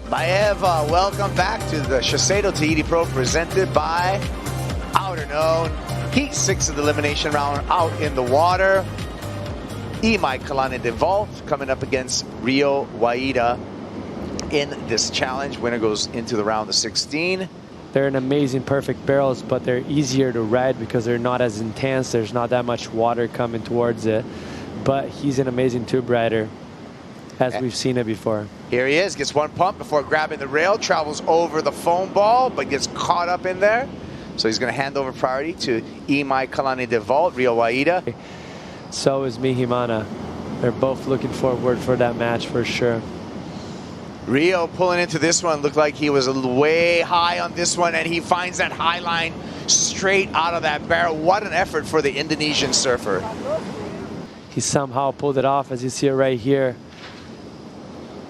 Maeva, welcome back to the SHISEIDO Tahiti Pro presented by Outerknown. Heat 6 of the elimination round out in the water. Imaikalani I.deVault coming up against Rio Waida in this challenge. Winner goes into the round of 16. They're an amazing, perfect barrels, but they're easier to ride because they're not as intense. There's not that much water coming towards it. But he's an amazing tube rider, as we've seen it before. Here he is, gets one pump before grabbing the rail, travels over the foam ball, but gets caught up in there. So he's going to hand over priority to Imaikalani I.deVault, Rio Waida. So is Mihimana. They're both looking forward for that match for sure. Rio pulling into this one, looked like he was way high on this one, and he finds that high line straight out of that barrel. What an effort for the Indonesian surfer. He somehow pulled it off, as you see it right here.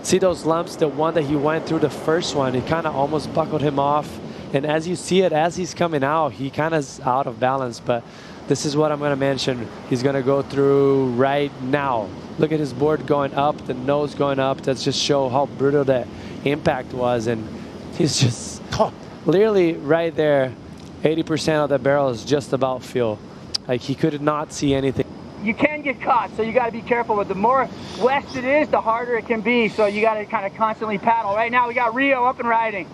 See those lumps, the one that he went through, the first one, it kind of almost buckled him off. And as you see it, as he's coming out, he kind of is out of balance. But this is what I'm going to mention. He's going to go through right now. Look at his board going up, the nose going up. That just show how brutal that impact was. And he's just literally right there. 80% of the barrel is just about fuel. Like he could not see anything. You can get caught, so you got to be careful. But the more west it is, the harder it can be. So you got to kind of constantly paddle. Right now, we got Rio up and riding.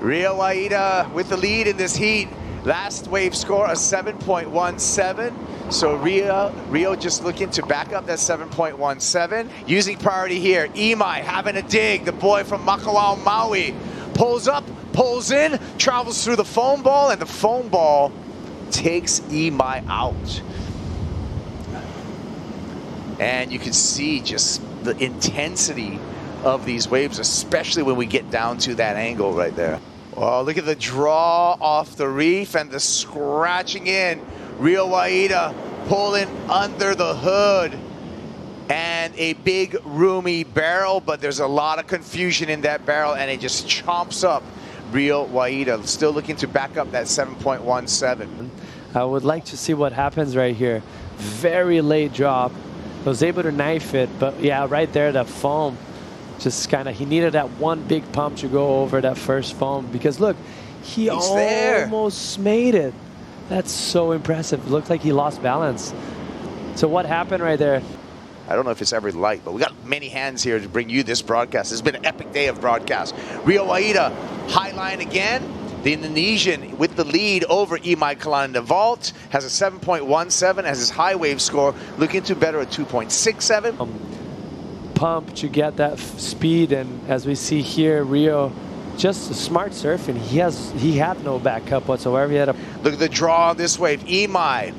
Rio Waida with the lead in this heat. Last wave score a 7.17. So Rio just looking to back up that 7.17. Using priority here. Imai having a dig. The boy from Makawao, Maui. Pulls up, pulls in, travels through the foam ball, and the foam ball takes Imai out. And you can see just the intensity of these waves, especially when we get down to that angle right there. Oh, look at the draw off the reef and the scratching in. Rio Waida pulling under the hood. And a big roomy barrel, but there's a lot of confusion in that barrel, and it just chomps up Rio Waida. Still looking to back up that 7.17. I would like to see what happens right here. Very late drop. Was able to knife it, but yeah, right there, the foam just kind of, he needed that one big pump to go over that first foam, because look, he almost made it. That's so impressive. Looked like he lost balance. So what happened right there? I don't know if it's ever light, but we got many hands here to bring you this broadcast. It's been an epic day of broadcast. Rio Waida, high line again. The Indonesian with the lead over Imaikalani I.deVault has a 7.17 as his high wave score, looking to better at 2.67. Pump to get that speed, and as we see here, Rio just smart surfing. He had no backup whatsoever. He had a look at the draw on this wave. Imai,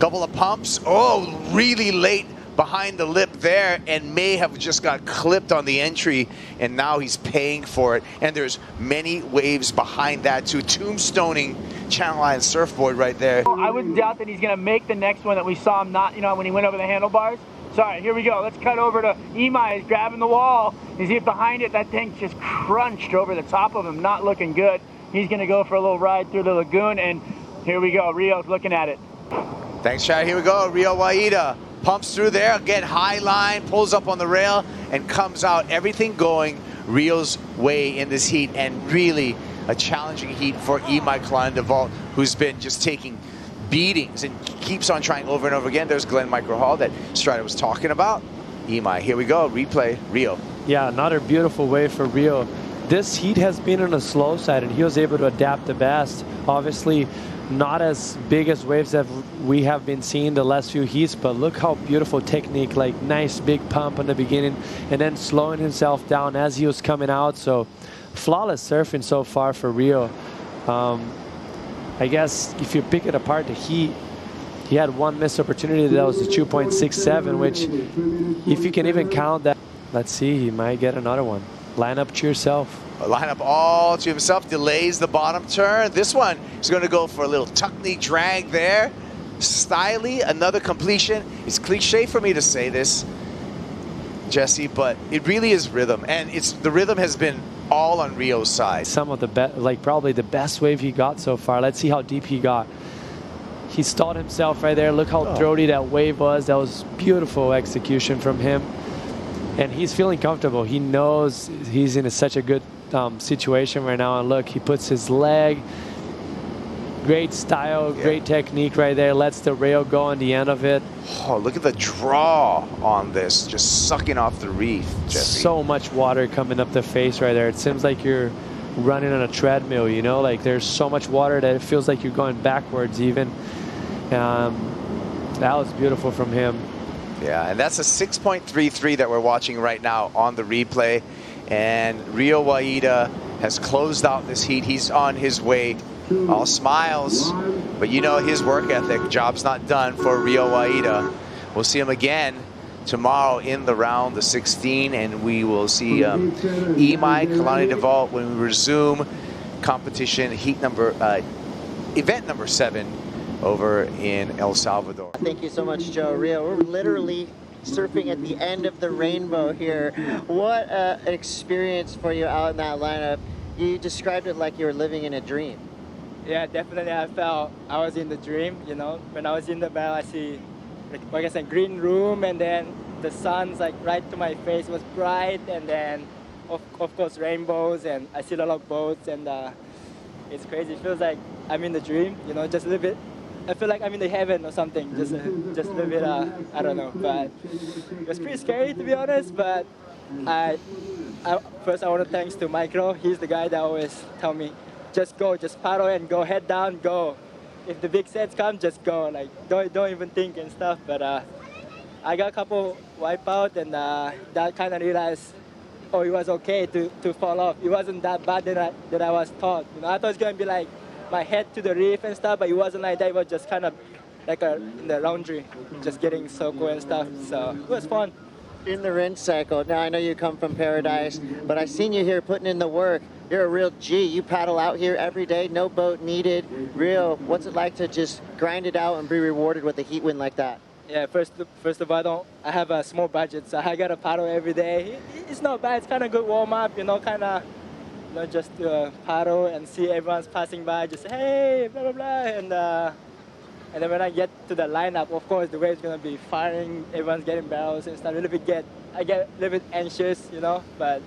couple of pumps. Oh, really late behind the lip there, and may have just got clipped on the entry, and now he's paying for it. And there's many waves behind that too. Tombstoning Channel Island surfboard right there. I wouldn't doubt that he's going to make the next one that we saw him not, when he went over the handlebars. Sorry, here we go. Let's cut over to Imai. He's grabbing the wall. You see it behind it. That thing just crunched over the top of him. Not looking good. He's going to go for a little ride through the lagoon, and here we go. Rio's looking at it. Thanks, Chad. Here we go. Rio Waida pumps through there, again high line, pulls up on the rail, and comes out. Everything going Rio's way in this heat, and really a challenging heat for Imaikalani I.deVault, who's been just taking beatings and keeps on trying over and over again. There's Glenn Microhall that Strider was talking about. Imai, here we go, replay, Rio. Yeah, another beautiful wave for Rio. This heat has been on the slow side, and he was able to adapt the best. Obviously, not as big as waves that we have been seeing the last few heats, but look how beautiful technique, like nice big pump in the beginning, and then slowing himself down as he was coming out. So flawless surfing so far for Rio. I guess if you pick it apart, the heat, he had one missed opportunity. That was the 2.67, which if you can even count that, let's see, he might get another one. Line up to yourself. Line up all to himself, delays the bottom turn. This one is going to go for a little tuck-knee drag there. Styly, another completion. It's cliche for me to say this, Jesse, but it really is rhythm, and the rhythm has been all on Rio's side. Some of the best, like probably the best wave he got so far. Let's see how deep he got. He stalled himself right there. Look how throaty that wave was. That was beautiful execution from him. and he's feeling comfortable. He knows he's in such a good situation right now. And look, he puts his leg. Great style, great technique right there. Lets the rail go on the end of it. Oh, look at the draw on this, just sucking off the reef, Jesse. So much water coming up the face right there. It seems like you're running on a treadmill, you know? Like there's so much water that it feels like you're going backwards even. That was beautiful from him. Yeah, and that's a 6.33 that we're watching right now on the replay. And Rio Waida has closed out this heat. He's on his way. All smiles, but you know his work ethic. Job's not done for Rio Waida. We'll see him again tomorrow in the round, the 16, and we will see Imaikalani I.deVault when we resume competition event number 7 over in El Salvador. Thank you so much, Joe. Rio, we're literally surfing at the end of the rainbow here. What an experience for you out in that lineup. You described it like you were living in a dream. Yeah, definitely. I felt I was in the dream, you know. When I was in the barrel, I see, like I said, green room, and then the sun's like right to my face. It was bright, and then of course rainbows, and I see a lot of boats, and it's crazy. It feels like I'm in the dream, you know, just a little bit. I feel like I'm in the heaven or something, just a little bit, I don't know. But it was pretty scary, to be honest, but first I want to thanks to Micro. He's the guy that always tell me, just go, just paddle and go, head down, go. If the big sets come, just go. Like, don't even think and stuff. But I got a couple wipe out, and that kind of realized, oh, it was okay to fall off. It wasn't that bad that I was taught. You know, I thought it was going to be like my head to the reef and stuff, but it wasn't like that. It was just kind of like in the laundry, just getting soaked and stuff. So it was fun. In the rinse cycle, now I know you come from Paradise, but I've seen you here putting in the work. You're a real G. You paddle out here every day, no boat needed. Rio, what's it like to just grind it out and be rewarded with a heat win like that? Yeah, first of all, I have a small budget, so I got to paddle every day. It's not bad. It's kind of good warm up, you know, kind of, you know, just paddle and see everyone's passing by, just hey, blah blah blah, and then when I get to the lineup, of course, the wave's gonna be firing. Everyone's getting barrels and stuff. I get a little bit anxious, you know, but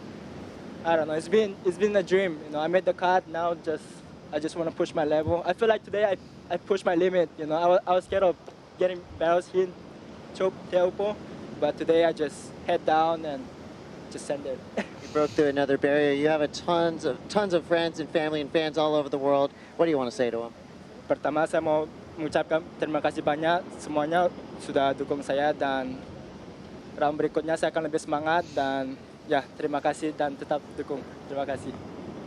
I don't know. It's been a dream, you know. I made the cut. Now I just want to push my level. I feel like today I pushed my limit, you know. I was scared of getting barrels here in Teahupo'o, but today I just head down and just send it. You broke through another barrier. You have tons of friends and family and fans all over the world. What do you want to say to them? Pertama, saya mau mengucapkan terima kasih banyak semuanya sudah dukung saya, dan round berikutnya saya akan lebih semangat, dan ya terima kasih dan tetap dukung. Terima kasih.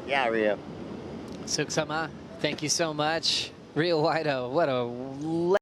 Yeah, Rio. Suksama, thank you so much. Rio Waida, what a